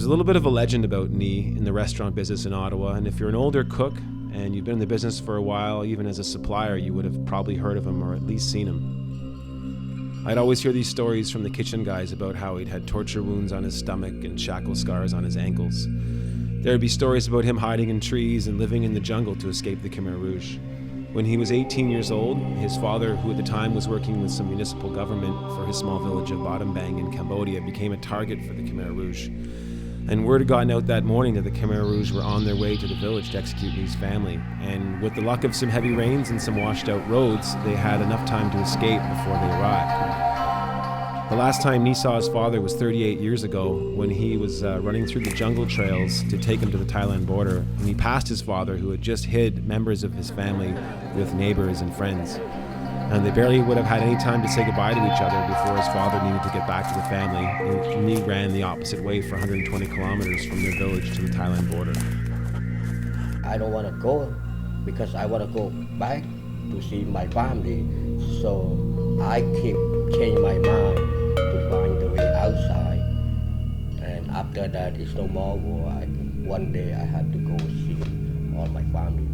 There's a little bit of a legend about Nee in the restaurant business in Ottawa, and if you're an older cook and you've been in the business for a while, even as a supplier, you would have probably heard of him or at least seen him. I'd always hear these stories from the kitchen guys about how he'd had torture wounds on his stomach and shackle scars on his ankles. There'd be stories about him hiding in trees and living in the jungle to escape the Khmer Rouge. When he was 18 years old, his father, who at the time was working with some municipal government for his small village of Battambang in Cambodia, became a target for the Khmer Rouge. And word had gotten out that morning that the Khmer Rouge were on their way to the village to execute Nee's family. And with the luck of some heavy rains and some washed out roads, they had enough time to escape before they arrived. The last time Nee saw his father was 38 years ago when he was running through the jungle trails to take him to the Thailand border. And he passed his father, who had just hid members of his family with neighbors and friends. And they barely would have had any time to say goodbye to each other before his father needed to get back to the family. And Nee ran the opposite way for 120 kilometers from their village to the Thailand border. I don't want to go because I want to go back to see my family. So I keep changing my mind to find the way outside. And after that, it's no more war. One day I had to go see all my family.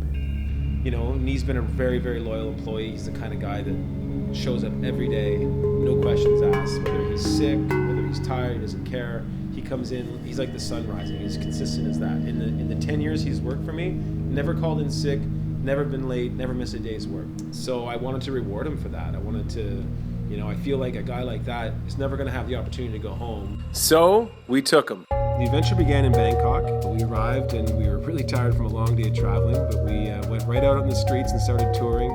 You know, Nee's been a very, very loyal employee. He's the kind of guy that shows up every day, no questions asked. Whether he's sick, whether he's tired, he doesn't care. He comes in, he's like the sun rising. He's consistent as that. In the 10 years he's worked for me, never called in sick, never been late, never missed a day's work. So I wanted to reward him for that. I wanted to, I feel like a guy like that is never going to have the opportunity to go home. So we took him. The adventure began in Bangkok. We arrived and we were really tired from a long day of traveling, but we went right out on the streets and started touring,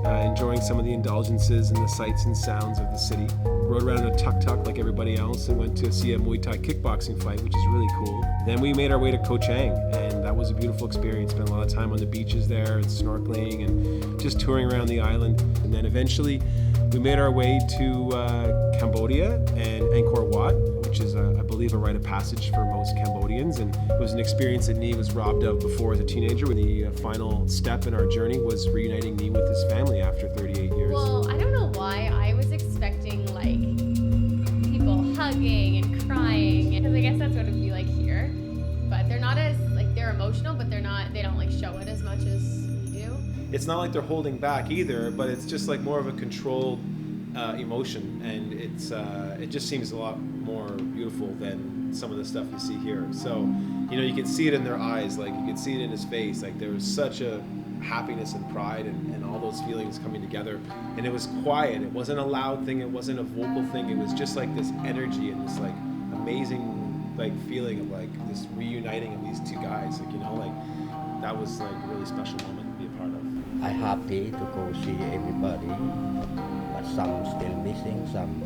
enjoying some of the indulgences and the sights and sounds of the city. Rode around in a tuk-tuk like everybody else and went to see a Muay Thai kickboxing fight, which is really cool. Then we made our way to Koh Chang, and that was a beautiful experience. Spent a lot of time on the beaches there and snorkeling and just touring around the island. And then eventually we made our way to Cambodia and Angkor Wat, which is, I believe, a rite of passage for most Cambodians. And it was an experience that Nee was robbed of before as a teenager. When the final step in our journey was reuniting Nee with his family after 38 years. Well, I don't know why. I was expecting, people hugging and crying. Because I guess that's what it'd be like here. But they're not as, they're emotional, but they don't, show it as much as we do. It's not like they're holding back either, but it's just more of a controlled emotion, and it just seems a lot more beautiful than some of the stuff you see here. So, you can see it in their eyes, you can see it in his face. There was such a happiness and pride and all those feelings coming together. And it was quiet. It wasn't a loud thing. It wasn't a vocal thing. It was just this energy and this amazing feeling of this reuniting of these two guys. That was a really special moment to be a part of. I'm happy to go see everybody, but some still missing, some